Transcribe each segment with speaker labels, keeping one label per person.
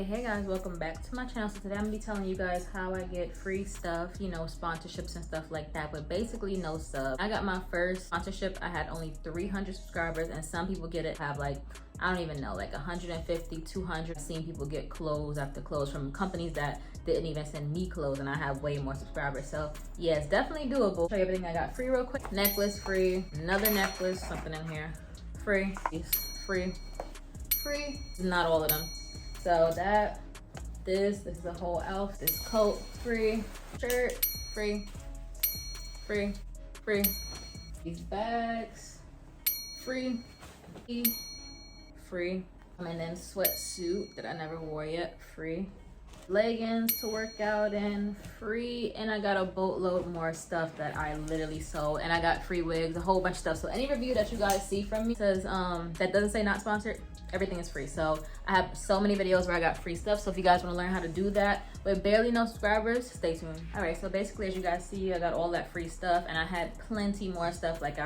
Speaker 1: Hey guys, welcome back to my channel. So today I'm gonna be telling you guys how I get free stuff, you know, sponsorships and stuff like that, but basically no sub. I got my first sponsorship, I had only 300 subscribers, and some people get it have like, I don't even know, like 150, 200. I've seen people get clothes after clothes from companies that didn't even send me clothes, and I have way more subscribers. So yeah, it's definitely doable. Show you everything I got free real quick. Necklace free, another necklace, something in here, free, free, not all of them. So this is the whole elf, this coat, free, shirt, free. These bags, free. And then sweatsuit that I never wore yet, free. Leggings to work out in, free. And I got a boatload more stuff that I literally sold. And I got free wigs, a whole bunch of stuff. So any review that you guys see from me says that doesn't say not sponsored, everything is free. So I have so many videos where I got free stuff. So if you guys want to learn how to do that with barely no subscribers, stay tuned. All right, so basically as you guys see, I got all that free stuff, and I had plenty more stuff. Like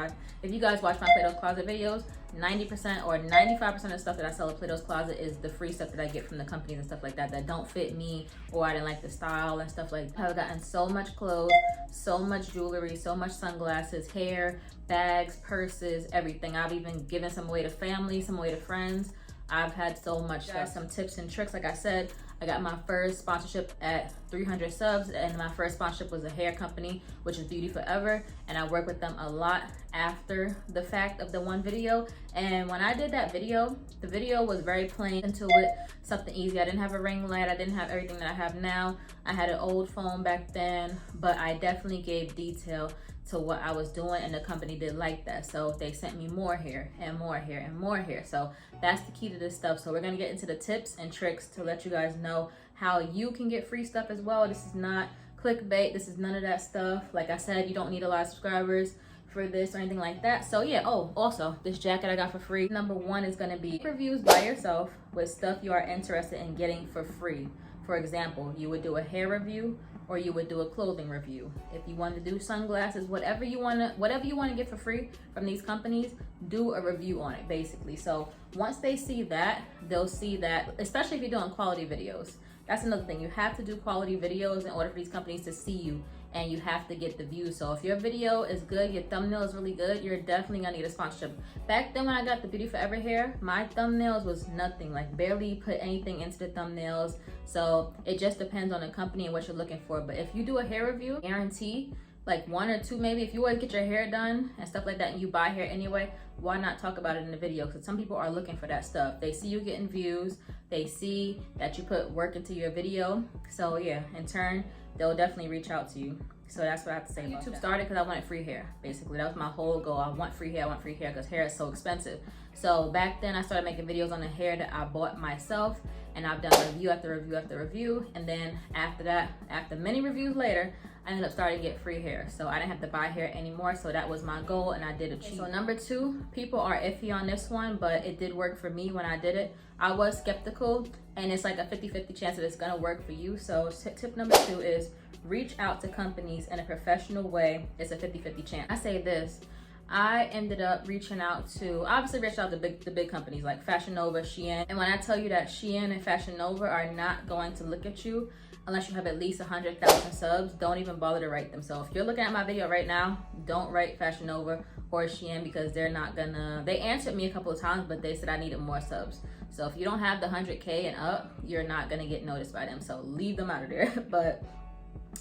Speaker 1: if you guys watch my Plato's Closet videos, 90% or 95% of the stuff that I sell at Plato's Closet is the free stuff that I get from the companies and stuff like that that don't fit me, or I didn't like the style and stuff like that. I've gotten so much clothes, so much jewelry, so much sunglasses, hair, bags, purses, everything. I've even given some away to family, some away to friends. I've had so much stuff. Some tips and tricks. Like I said, I got my first sponsorship at 300 subs, and my first sponsorship was a hair company, which is Beauty Forever, and I worked with them a lot after the fact of the one video. And when I did that video, the video was very plain into it, something easy. I didn't have a ring light, I didn't have everything that I have now. I had an old phone back then, but I definitely gave detail to what I was doing, and the company did like that. So they sent me more hair and more hair and more hair. So that's the key to this stuff. So we're gonna get into the tips and tricks to let you guys know how you can get free stuff as well. This is not clickbait, this is none of that stuff. Like I said, you don't need a lot of subscribers for this or anything like that. So yeah, oh, also this jacket I got for free. Number one is gonna be reviews by yourself with stuff you are interested in getting for free. For example, you would do a hair review, or you would do a clothing review. If you want to do sunglasses, whatever you want to get for free from these companies, do a review on it basically. So once they see that, they'll see that, especially if you're doing quality videos. That's another thing. You have to do quality videos in order for these companies to see you, and you have to get the views. So if your video is good, your thumbnail is really good, you're definitely gonna need a sponsorship. Back then when I got the Beauty Forever hair, my thumbnails was nothing, like barely put anything into the thumbnails. So it just depends on the company and what you're looking for. But if you do a hair review, guarantee like one or two, maybe if you always get your hair done and stuff like that and you buy hair anyway, why not talk about it in the video? Because some people are looking for that stuff. They see you getting views, they see that you put work into your video. So yeah, in turn, they'll definitely reach out to you. So that's what I have to say about that. YouTube started because I wanted free hair. Basically, that was my whole goal. I want free hair because hair is so expensive. So back then I started making videos on the hair that I bought myself, and I've done review after review after review. And then after that, after many reviews later, I ended up starting to get free hair. So I didn't have to buy hair anymore. So that was my goal, and I did achieve. So number two, people are iffy on this one, but it did work for me when I did it. I was skeptical, and it's like a 50-50 chance that it's gonna work for you. So tip number two is reach out to companies in a professional way. It's a 50-50 chance. I say this, I ended up reaching out to, obviously reached out to the big companies like Fashion Nova, Shein. And when I tell you that Shein and Fashion Nova are not going to look at you unless you have at least 100,000 subs, don't even bother to write them. So if you're looking at my video right now, don't write Fashion Nova or Shein, because they're not gonna, they answered me a couple of times, but they said I needed more subs. So if you don't have the 100K and up, you're not gonna get noticed by them. So leave them out of there. But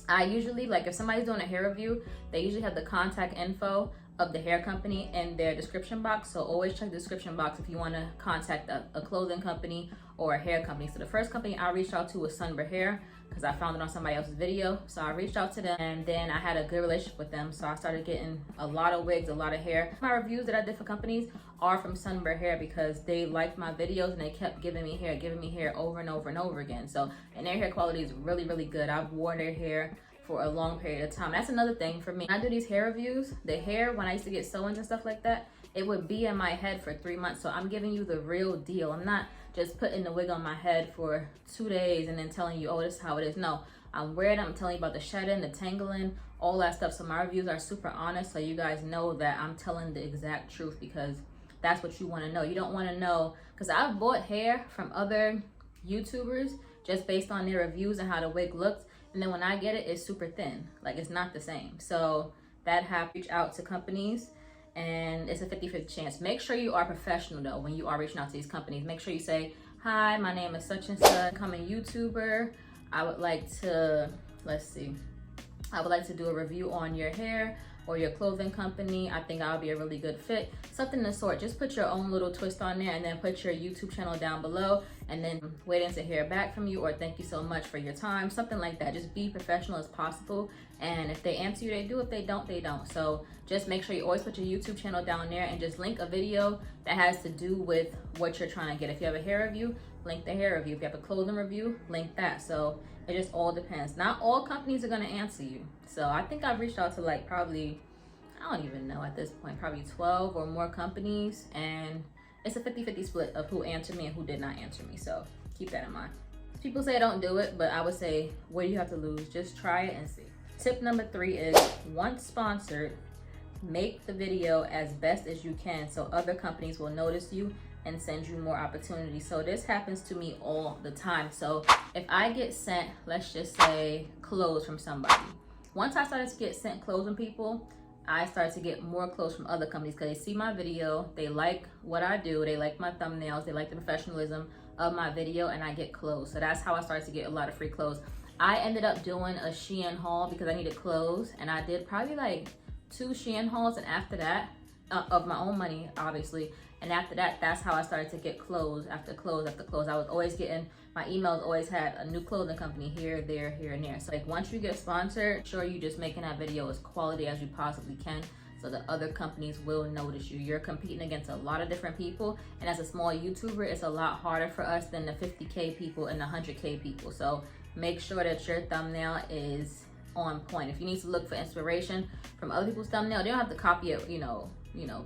Speaker 1: I usually, like if somebody's doing a hair review, they usually have the contact info of the hair company in their description box. So always check the description box if you want to contact a clothing company or a hair company. So the first company I reached out to was Sunbur Hair, because I found it on somebody else's video. So I reached out to them, and then I had a good relationship with them. So I started getting a lot of wigs, a lot of hair. My reviews that I did for companies are from Sunbur Hair, because they liked my videos and they kept giving me hair over and over and over again. So, and their hair quality is really, really good. I've worn their hair for a long period of time. That's another thing for me. When I do these hair reviews, the hair, when I used to get sew-ins and stuff like that, it would be in my head for 3 months. So I'm giving you the real deal. I'm not just putting the wig on my head for 2 days and then telling you, oh, this is how it is. No, I'm wearing it, I'm telling you about the shedding, the tangling, all that stuff. So my reviews are super honest, so you guys know that I'm telling the exact truth, because that's what you want to know. You don't want to know, because I've bought hair from other YouTubers just based on their reviews and how the wig looks. And then when I get it, it's super thin. Like, it's not the same. So that reach out to companies, and it's a 50-50 chance. Make sure you are professional though when you are reaching out to these companies. Make sure you say, hi, my name is such and such, I'm a YouTuber. I would like to, I would like to do a review on your hair or your clothing company. I think I would be a really good fit. Something of the sort. Just put your own little twist on there, and then put your YouTube channel down below, and then waiting to hear back from you, or thank you so much for your time, something like that. Just be professional as possible, and if they answer you, they do. If they don't, they don't. So just make sure you always put your YouTube channel down there, and just link a video that has to do with what you're trying to get. If you have a hair review, link the hair review. If you have a clothing review, link that. So it just all depends. Not all companies are going to answer you. So I think I've reached out to like probably, I don't even know at this point, probably 12 or more companies, and it's a 50-50 split of who answered me and who did not answer me. So keep that in mind. People say don't do it, but I would say, what do you have to lose? Just try it and see. Tip number 3 is, once sponsored, make the video as best as you can so other companies will notice you and send you more opportunities. So this happens to me all the time. So if I get sent, let's just say, clothes from somebody, once I started to get sent clothes from people, I started to get more clothes from other companies because they see my video, they like what I do, they like my thumbnails, they like the professionalism of my video, and I get clothes. So that's how I started to get a lot of free clothes. I ended up doing a Shein haul because I needed clothes, and I did probably like 2 Shein hauls, and after that, of my own money, obviously. And after that, that's how I started to get clothes after clothes after clothes. I was always getting, my emails always had a new clothing company here, there, here, and there. So like once you get sponsored, make sure you just making that video as quality as you possibly can so that other companies will notice you. You're competing against a lot of different people. And as a small YouTuber, it's a lot harder for us than the 50K people and the 100K people. So make sure that your thumbnail is on point. If you need to look for inspiration from other people's thumbnail, they don't have to copy it, you know,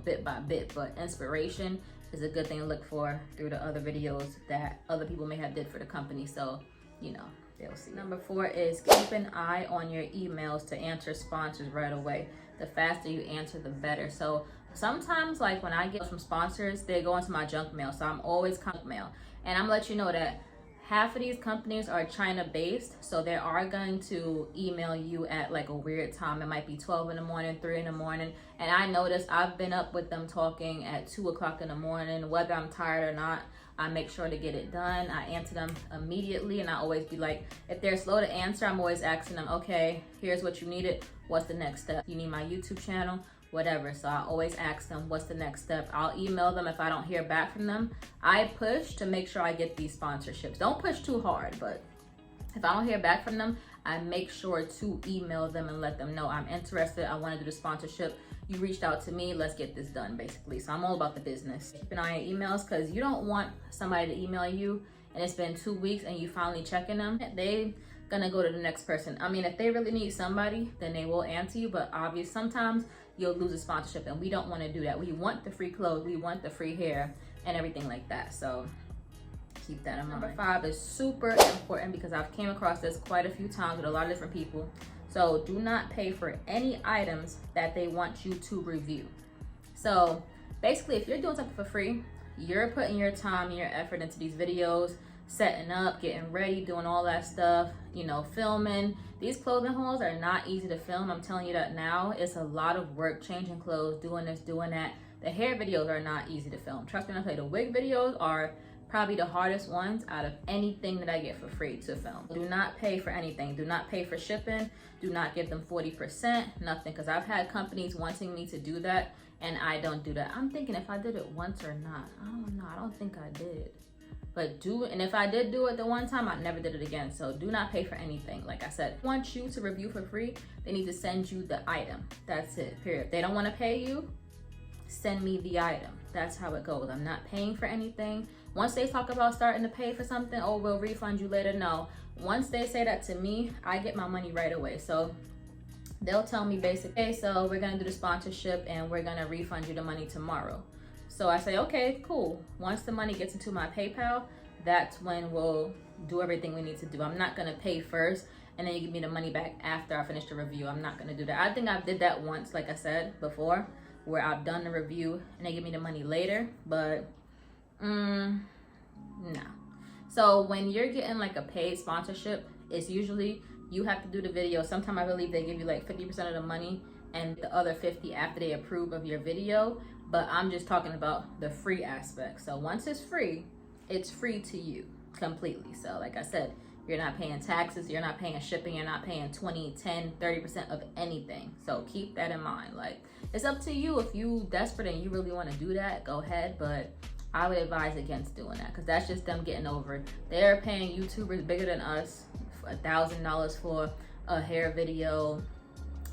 Speaker 1: bit by bit, but inspiration is a good thing to look for through the other videos that other people may have did for the company. So, they'll see. Number 4 is keep an eye on your emails to answer sponsors right away. The faster you answer, the better. So sometimes, like when I get from sponsors, they go into my junk mail. So I'm always junk mail, and I'm gonna let you know that half of these companies are China based, so they are going to email you at like a weird time. It might be 12 in the morning, 3 in the morning. And I noticed I've been up with them talking at 2 o'clock in the morning. Whether I'm tired or not, I make sure to get it done. I answer them immediately, and I always be like, if they're slow to answer, I'm always asking them, okay, here's what you needed. What's the next step? You need my YouTube channel? Whatever. So I always ask them, what's the next step? I'll email them if I don't hear back from them. I push to make sure I get these sponsorships. Don't push too hard, but if I don't hear back from them, I make sure to email them and let them know I'm interested. I want to do the sponsorship. You reached out to me. Let's get this done, basically. So I'm all about the business. Keep an eye on emails, because you don't want somebody to email you and it's been 2 weeks and you finally checking them. They gonna go to the next person. I mean, if they really need somebody, then they will answer you, but obviously sometimes you'll lose a sponsorship, and we don't want to do that. We want the free clothes, we want the free hair and everything like that. So keep that in mind. Number 5 is super important because I've came across this quite a few times with a lot of different people. So do not pay for any items that they want you to review. So basically, if you're doing something for free, you're putting your time and your effort into these videos, setting up, getting ready, doing all that stuff, filming. These clothing hauls are not easy to film. I'm telling you that now. It's a lot of work, changing clothes, doing this, doing that. The hair videos are not easy to film. Trust me when I tell you, the wig videos are probably the hardest ones out of anything that I get for free to film. Do not pay for anything. Do not pay for shipping. Do not give them 40%, nothing. Because I've had companies wanting me to do that, and I don't do that. I'm thinking if I did it once or not. I don't know. I don't think I did. But and if I did do it the one time, I never did it again. So do not pay for anything. Like I said, they want you to review for free, they need to send you the item. That's it, period. If they don't want to pay you, send me the item. That's how it goes. I'm not paying for anything. Once they talk about starting to pay for something, oh, we'll refund you later. No, once they say that to me, I get my money right away. So they'll tell me basically, okay, so we're gonna do the sponsorship and we're gonna refund you the money tomorrow. So I say, okay, cool. Once the money gets into my PayPal, that's when we'll do everything we need to do. I'm not gonna pay first and then you give me the money back after I finish the review. I'm not gonna do that. I think I did that once, like I said before, where I've done the review and they give me the money later, but no. So when you're getting like a paid sponsorship, it's usually you have to do the video. Sometimes I believe they give you like 50% of the money and the other 50 after they approve of your video. But I'm just talking about the free aspect. So once it's free to you completely. So like I said, you're not paying taxes, you're not paying shipping, you're not paying 20, 10, 30% of anything. So keep that in mind. Like, it's up to you. If you desperate and you really want to do that, go ahead. But I would advise against doing that, because that's just them getting over it. They're paying YouTubers bigger than us $1,000 for a hair video.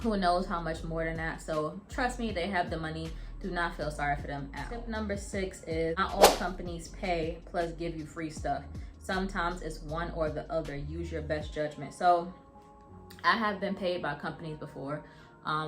Speaker 1: Who knows how much more than that. So trust me, they have the money. Do not feel sorry for them at all. Tip number 6 is not all companies pay plus give you free stuff. Sometimes it's one or the other. Use your best judgment. So I have been paid by companies before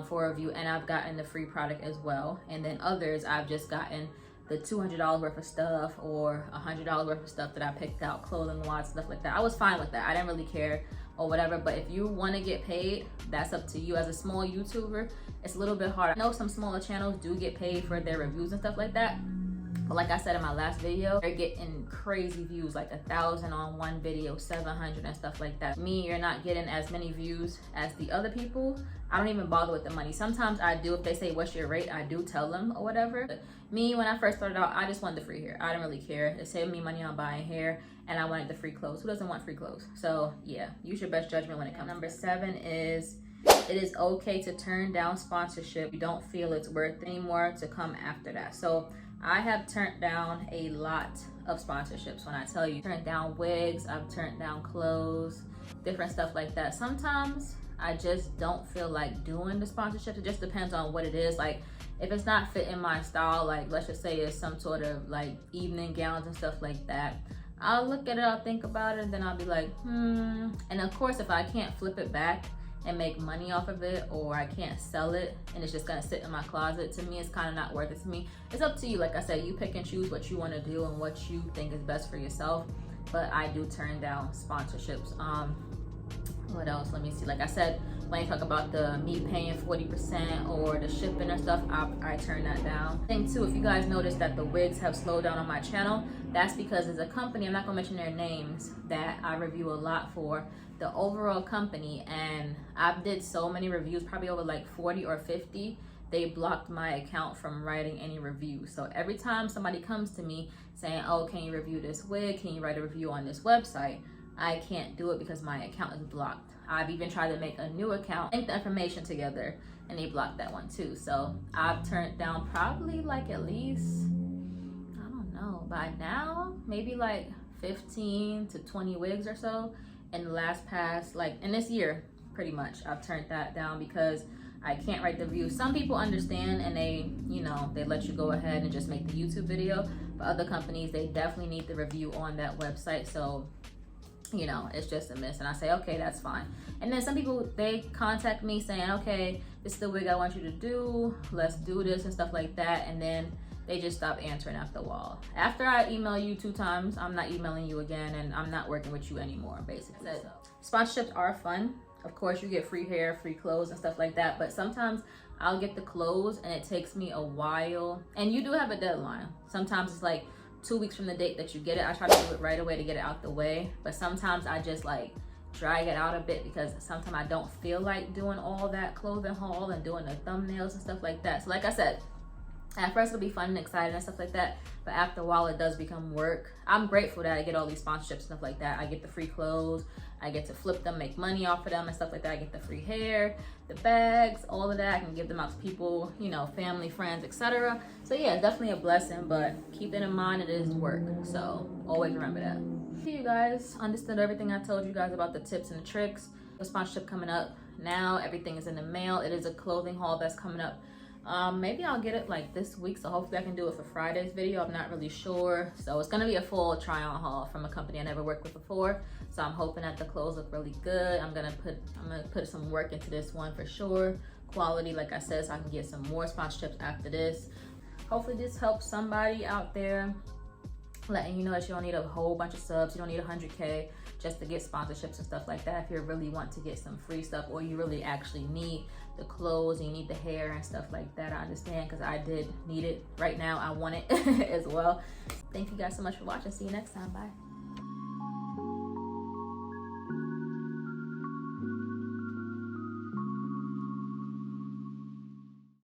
Speaker 1: for a review, and I've gotten the free product as well. And then others, I've just gotten the $200 worth of stuff or $100 worth of stuff that I picked out, clothing wise, stuff like that. I was fine with that. I didn't really care or whatever. But if you want to get paid, that's up to you. As a small YouTuber, it's a little bit hard. I know some smaller channels do get paid for their reviews and stuff like that. But like I said in my last video, they're getting crazy views, like 1,000 on one video, 700 and stuff like that. Me, you're not getting as many views as the other people. I don't even bother with the money. Sometimes I do. If they say, what's your rate? I do tell them or whatever. But me, when I first started out, I just wanted the free hair. I didn't really care. It saved me money on buying hair, and I wanted the free clothes. Who doesn't want free clothes? So yeah, use your best judgment when it comes. Number 7 is, it is okay to turn down sponsorship. You don't feel it's worth it anymore to come after that. So I have turned down a lot of sponsorships. When I tell you, turned down wigs, I've turned down clothes, different stuff like that. Sometimes I just don't feel like doing the sponsorship. It just depends on what it is. Like, if it's not fitting my style, like let's just say it's some sort of like evening gowns and stuff like that, I'll look at it, I'll think about it, and then I'll be like, And of course, if I can't flip it back and make money off of it, or I can't sell it and it's just gonna sit in my closet, to me it's kind of not worth it. To me, it's up to you. Like I said, you pick and choose what you want to do and what you think is best for yourself. But I do turn down sponsorships. What else? Let me see. Like I said, when you talk about the me paying 40% or the shipping or stuff, I turn that down. Thing too, if you guys notice that the wigs have slowed down on my channel, that's because there's a company, I'm not gonna mention their names, that I review a lot for, the overall company, and I've did so many reviews, probably over like 40 or 50. They blocked my account from writing any reviews. So every time somebody comes to me saying, oh, can you review this wig? Can you write a review on this website? I can't do it because my account is blocked. I've even tried to make a new account, link the information together, and they blocked that one too. So I've turned down probably like at least, I don't know, by now, maybe like 15 to 20 wigs or so in the past, like in this year, pretty much. I've turned that down because I can't write the review. Some people understand and they, they let you go ahead and just make the YouTube video. But other companies, they definitely need the review on that website. So it's just a miss. And I say, okay, that's fine. And then some people, they contact me saying, okay, this is the wig I want you to do. Let's do this and stuff like that. And then they just stop answering after a while. After I email you 2 times, I'm not emailing you again, and I'm not working with you anymore, basically. So, sponsorships are fun. Of course, you get free hair, free clothes and stuff like that. But sometimes I'll get the clothes and it takes me a while. And you do have a deadline. Sometimes it's like 2 weeks from the date that you get it. I try to do it right away to get it out the way, but sometimes I just like drag it out a bit because sometimes I don't feel like doing all that clothing haul and doing the thumbnails and stuff like that. So like I said, at first it'll be fun and exciting and stuff like that, but after a while it does become work. I'm grateful that I get all these sponsorships and stuff like that. I get the free clothes, I get to flip them, make money off of them and stuff like that. I get the free hair, the bags, all of that. I can give them out to people, family, friends, etc. So yeah, definitely a blessing, but keep it in mind, it is work. So always remember that. You guys understood everything I told you guys about the tips and the tricks. The sponsorship coming up now, everything is in the mail. It is a clothing haul that's coming up. Maybe I'll get it like this week, so hopefully I can do it for Friday's video. I'm not really sure. So it's gonna be a full try-on haul from a company I never worked with before. So I'm hoping that the clothes look really good. I'm gonna put some work into this one for sure. Quality, like I said, so I can get some more sponsorships after this. Hopefully this helps somebody out there, letting you know that you don't need a whole bunch of subs. You don't need 100K just to get sponsorships and stuff like that. If you really want to get some free stuff, or you really actually need the clothes and you need the hair and stuff like that, I understand, because I did need it right now. I want it as well. Thank you guys so much for watching. See you next time. Bye.